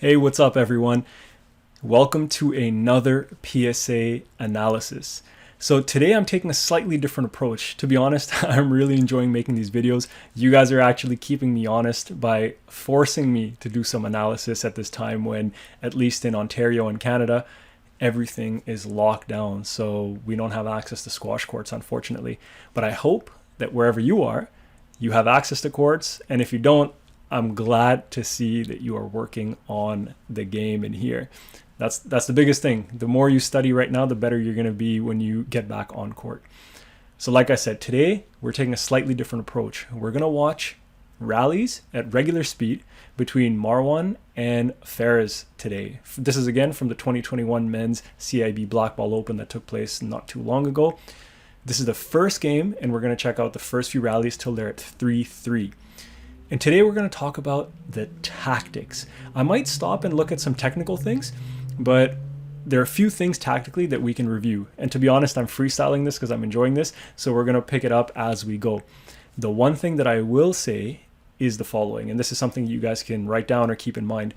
Hey, what's up, everyone? Welcome to another PSA analysis. So today I'm taking a slightly different approach. To be honest, I'm really enjoying making these videos. You guys are actually keeping me honest by forcing me to do some analysis at this time when, at least in Ontario and Canada, everything is locked down. So we don't have access to squash courts, unfortunately. But I hope that wherever you are, you have access to courts. And if you don't, I'm glad to see that you are working on the game in here. That's the biggest thing. The more you study right now, the better you're going to be when you get back on court. So like I said, today we're taking a slightly different approach. We're going to watch rallies at regular speed between Marwan and Fares today. This is again from the 2021 Men's CIB Black Ball Open that took place not too long ago. This is the first game, and we're going to check out the first few rallies till they're at 3-3. And today we're going to talk about the tactics. I might stop and look at some technical things, but there are a few things tactically that we can review. And to be honest, I'm freestyling this because I'm enjoying this, so we're going to pick it up as we go. The one thing that I will say is the following, and this is something you guys can write down or keep in mind.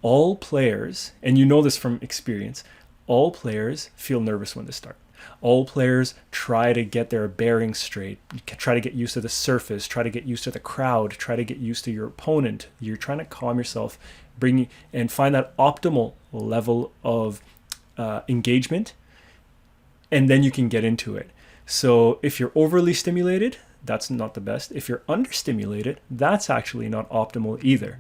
All players, and you know this from experience, all players feel nervous when they start. All players try to get their bearings straight, try to get used to the surface, try to get used to the crowd, try to get used to your opponent. You're trying to calm yourself, and find that optimal level of engagement, and then you can get into it. So if you're overly stimulated, that's not the best. If you're understimulated, that's actually not optimal either.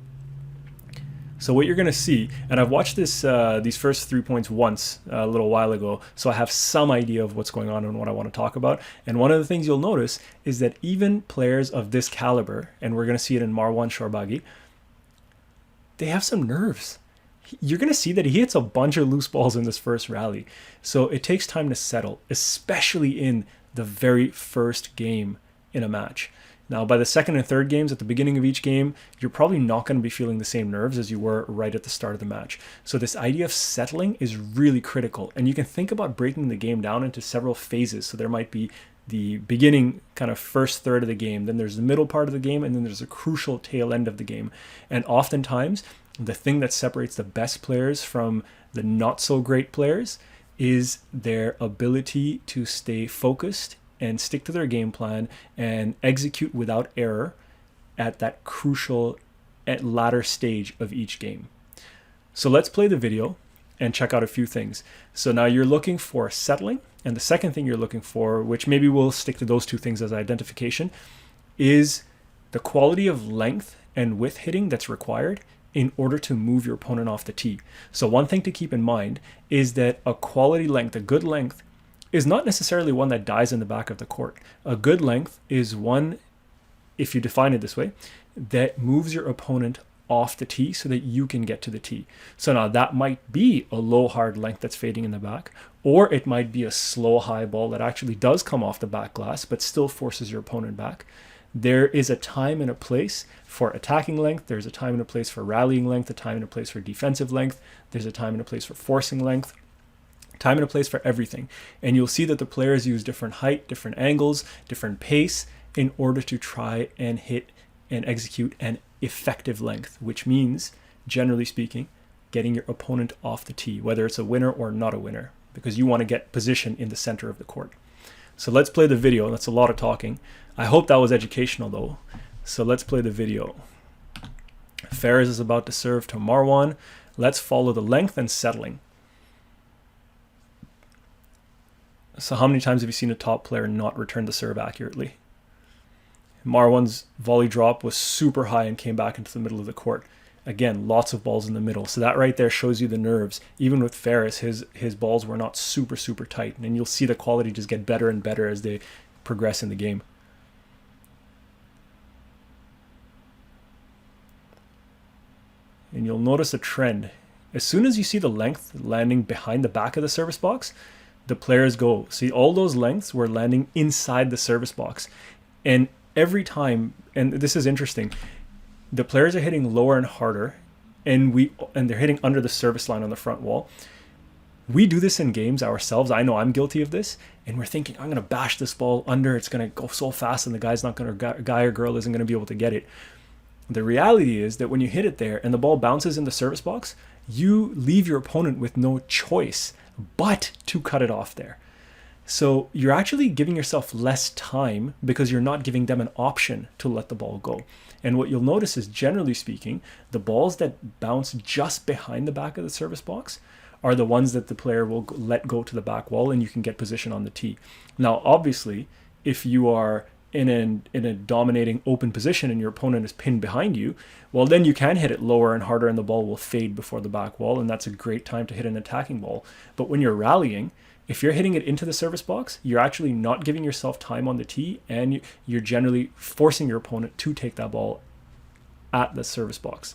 So what you're going to see, and I've watched these first 3 points once a little while ago, so I have some idea of what's going on and what I want to talk about. And one of the things you'll notice is that even players of this caliber, and we're going to see it in Marwan Shorbagy, they have some nerves. You're going to see that he hits a bunch of loose balls in this first rally. So it takes time to settle, especially in the very first game in a match. Now, by the second and third games, at the beginning of each game, you're probably not going to be feeling the same nerves as you were right at the start of the match. So this idea of settling is really critical. And you can think about breaking the game down into several phases. So there might be the beginning kind of first third of the game, then there's the middle part of the game, and then there's a crucial tail end of the game. And oftentimes, the thing that separates the best players from the not so great players is their ability to stay focused and stick to their game plan and execute without error at that crucial latter stage of each game. So let's play the video and check out a few things. So now you're looking for settling, and the second thing you're looking for, which maybe we'll stick to those two things as identification, is the quality of length and width hitting that's required in order to move your opponent off the tee. So one thing to keep in mind is that a quality length, a good length, is not necessarily one that dies in the back of the court. A good length is one, if you define it this way, that moves your opponent off the tee so that you can get to the tee. So now that might be a low hard length that's fading in the back, or it might be a slow high ball that actually does come off the back glass but still forces your opponent back. There is a time and a place for attacking length. There's a time and a place for rallying length, a time and a place for defensive length. There's a time and a place for forcing length. Time and a place for everything. And you'll see that the players use different height, different angles, different pace in order to try and hit and execute an effective length, which means, generally speaking, getting your opponent off the tee, whether it's a winner or not a winner, because you want to get position in the center of the court. So let's play the video. That's a lot of talking. I hope that was educational though. So let's play the video. Fares is about to serve to Marwan. Let's follow the length and settling. So how many times have you seen a top player not return the serve accurately? Marwan's volley drop was super high and came back into the middle of the court. Again, lots of balls in the middle. So that right there shows you the nerves. Even with Fares, his balls were not super tight. And you'll see the quality just get better and better as they progress in the game. And you'll notice a trend. As soon as you see the length landing behind the back of the service box, the players go. See, all those lengths were landing inside the service box. And every time, and this is interesting, the players are hitting lower and harder, and they're hitting under the service line on the front wall. We do this in games ourselves. I know I'm guilty of this. And we're thinking, I'm going to bash this ball under. It's going to go so fast, and the guy or girl isn't going to be able to get it. The reality is that when you hit it there and the ball bounces in the service box, you leave your opponent with no choice but to cut it off there. So you're actually giving yourself less time because you're not giving them an option to let the ball go. And what you'll notice is, generally speaking, the balls that bounce just behind the back of the service box are the ones that the player will let go to the back wall, and you can get position on the tee. Now, obviously, if you are in a dominating open position and your opponent is pinned behind you, well, then you can hit it lower and harder and the ball will fade before the back wall, and that's a great time to hit an attacking ball. But when you're rallying, if you're hitting it into the service box, you're actually not giving yourself time on the tee, and you're generally forcing your opponent to take that ball at the service box.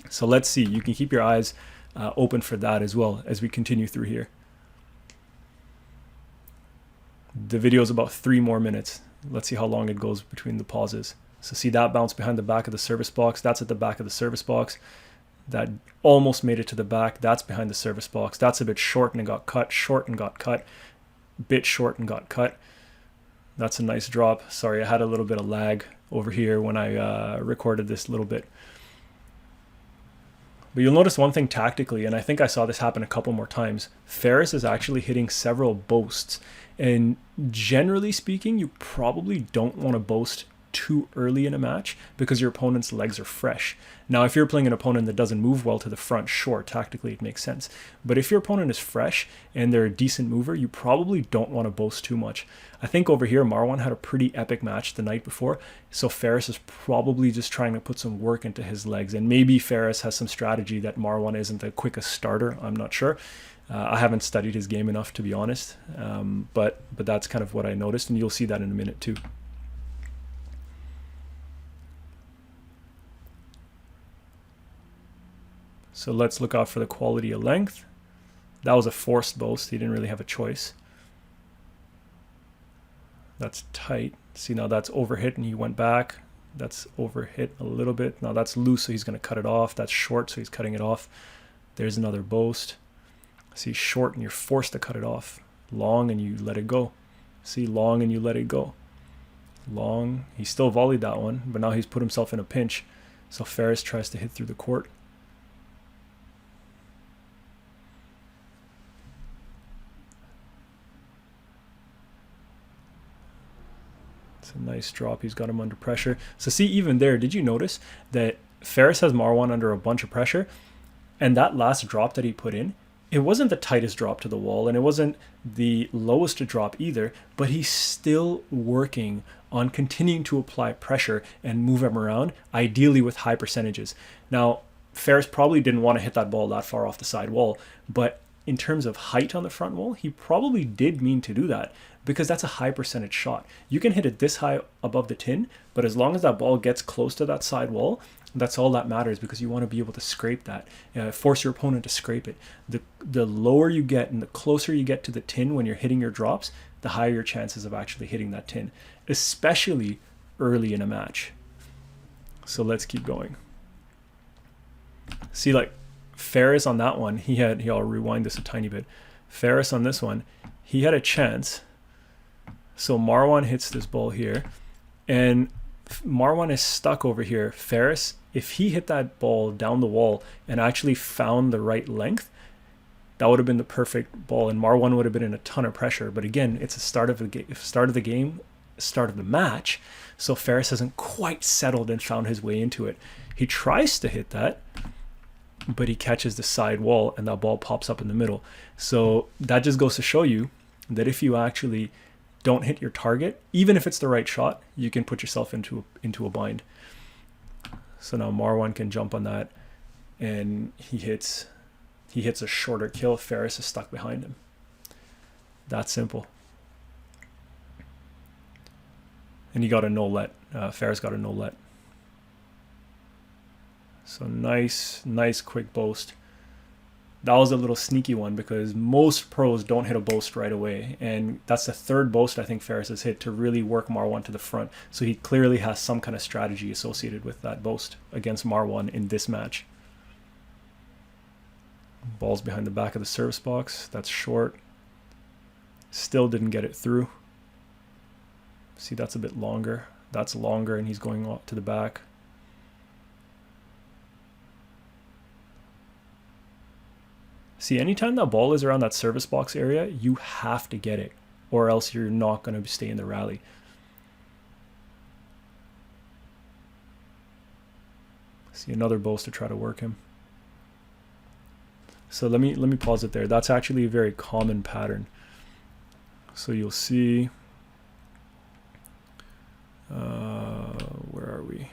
So let's see. You can keep your eyes open for that as well as we continue through here. The video is about 3 more minutes. Let's see how long it goes between the pauses. So see that bounce behind the back of the service box. That's at the back of the service box. That almost made it to the back. That's behind the service box. That's a bit short and it got cut. Short and got cut. Bit short and got cut. That's a nice drop. Sorry, I had a little bit of lag over here when I recorded this little bit. But you'll notice one thing tactically, and I think I saw this happen a couple more times. Ferris is actually hitting several boasts. And generally speaking, you probably don't want to boast too early in a match because your opponent's legs are fresh. Now, if you're playing an opponent that doesn't move well to the front, sure, tactically it makes sense. But if your opponent is fresh and they're a decent mover, you probably don't want to boast too much. I think over here, Marwan had a pretty epic match the night before, so Ferris is probably just trying to put some work into his legs. And maybe Ferris has some strategy that Marwan isn't the quickest starter. I'm not sure. I haven't studied his game enough, to be honest, but that's kind of what I noticed, and you'll see that in a minute too. So let's look out for the quality of length. That was a forced boast. He didn't really have a choice. That's tight. See, now that's overhit and he went back. That's overhit a little bit. Now that's loose, so he's going to cut it off. That's short, so he's cutting it off. There's another boast. See, short and you're forced to cut it off. Long and you let it go. See, long and you let it go. Long. He still volleyed that one, but now he's put himself in a pinch. So Ferris tries to hit through the court. It's a nice drop. He's got him under pressure. So see, even there, did you notice that Ferris has Marwan under a bunch of pressure? And that last drop that he put in, it wasn't the tightest drop to the wall, and it wasn't the lowest drop either, but he's still working on continuing to apply pressure and move him around, ideally with high percentages. Now, Ferris probably didn't want to hit that ball that far off the side wall, but in terms of height on the front wall, he probably did mean to do that because that's a high percentage shot. You can hit it this high above the tin, but as long as that ball gets close to that side wall, that's all that matters because you want to be able to scrape that, force your opponent to scrape it. The lower you get and the closer you get to the tin when you're hitting your drops, the higher your chances of actually hitting that tin, especially early in a match. So let's keep going. See, like Ferris on that one, I'll rewind this a tiny bit. Ferris on this one, he had a chance. So Marwan hits this ball here, and Marwan is stuck over here. Ferris, if he hit that ball down the wall and actually found the right length, that would have been the perfect ball, and Marwan would have been in a ton of pressure. But again, it's the start of the match, so Ferris hasn't quite settled and found his way into it. He tries to hit that, but he catches the side wall, and that ball pops up in the middle. So that just goes to show you that if you actually don't hit your target, even if it's the right shot, you can put yourself into a bind. So now Marwan can jump on that, and he hits a shorter kill. Ferris is stuck behind him. That simple. And he got a no let. Ferris got a no let. So nice quick boast. That was a little sneaky one because most pros don't hit a boast right away. And that's the third boast I think Ferris has hit to really work Marwan to the front. So he clearly has some kind of strategy associated with that boast against Marwan in this match. Ball's behind the back of the service box. That's short. Still didn't get it through. See, that's a bit longer. That's longer, and he's going off to the back. See, anytime that ball is around that service box area, you have to get it, or else you're not going to stay in the rally. See, another boast to try to work him. So let me pause it there. That's actually a very common pattern. So you'll see, where are we?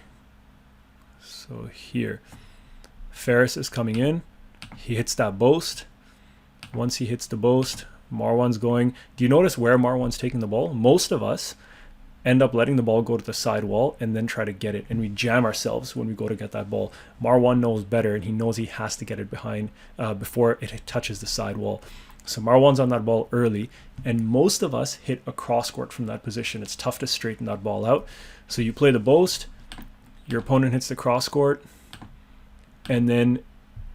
So here, Ferris is coming in. He hits that boast. Once he hits the boast, Marwan's going. Do you notice where Marwan's taking the ball? Most of us end up letting the ball go to the side wall and then try to get it, and we jam ourselves when we go to get that ball. Marwan knows better, and he knows he has to get it behind before it touches the side wall. So Marwan's on that ball early, and most of us hit a cross court from that position. It's tough to straighten that ball out. So you play the boast, your opponent hits the cross court, and then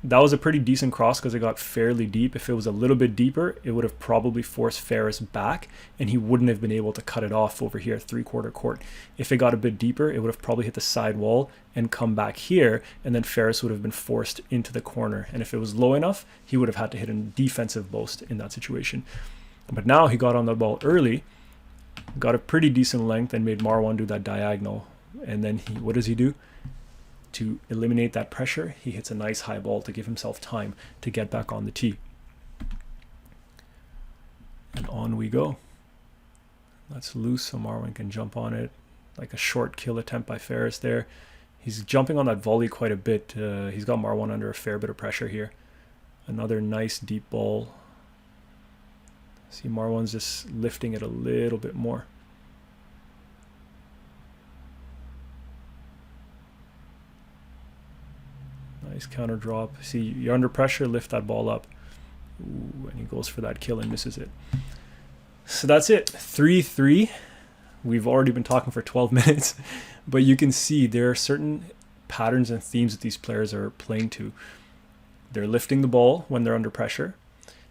that was a pretty decent cross because it got fairly deep. If it was a little bit deeper, it would have probably forced Ferris back, and he wouldn't have been able to cut it off over here, 3/4 court. If it got a bit deeper, it would have probably hit the side wall and come back here, and then Ferris would have been forced into the corner. And if it was low enough, he would have had to hit a defensive boast in that situation. But now he got on the ball early, got a pretty decent length, and made Marwan do that diagonal. And then what does he do? To eliminate that pressure, he hits a nice high ball to give himself time to get back on the tee. And on we go. That's loose, so Marwan can jump on it. Like a short kill attempt by Ferris there. He's jumping on that volley quite a bit. He's got Marwan under a fair bit of pressure here. Another nice deep ball. See, Marwan's just lifting it a little bit more. Nice counter drop. See, you're under pressure, lift that ball up. Ooh, and he goes for that kill and misses it. So that's it, 3-3. We've already been talking for 12 minutes, but you can see there are certain patterns and themes that these players are playing to. They're lifting the ball when they're under pressure.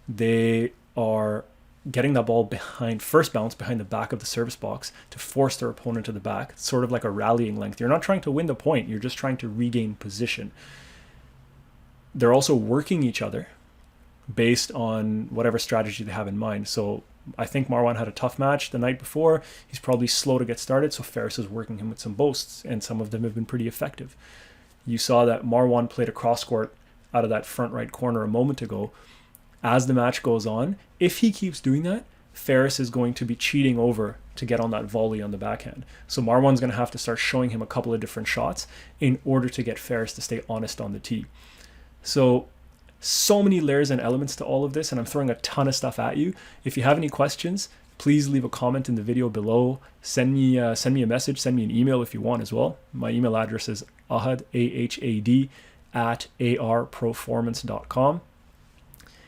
They are getting that ball behind, first bounce behind the back of the service box to force their opponent to the back. It's sort of like a rallying length. You're not trying to win the point, you're just trying to regain position. They're also working each other based on whatever strategy they have in mind. So I think Marwan had a tough match the night before. He's probably slow to get started, so Ferris is working him with some boasts, and some of them have been pretty effective. You saw that Marwan played a cross court out of that front right corner a moment ago. As the match goes on, if he keeps doing that, Ferris is going to be cheating over to get on that volley on the backhand. So Marwan's going to have to start showing him a couple of different shots in order to get Ferris to stay honest on the tee. So many layers and elements to all of this, and I'm throwing a ton of stuff at you. If you have any questions, please leave a comment in the video below. Send me a message, send me an email if you want as well. My email address is ahad, AHAD, @arproformance.com.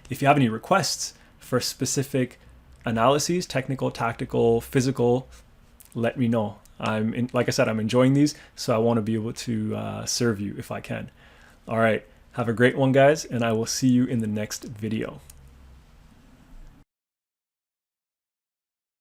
If you have any requests for specific analyses, technical, tactical, physical, let me know. Like I said, I'm enjoying these, so I want to be able to serve you if I can. All right. Have a great one, guys, and I will see you in the next video.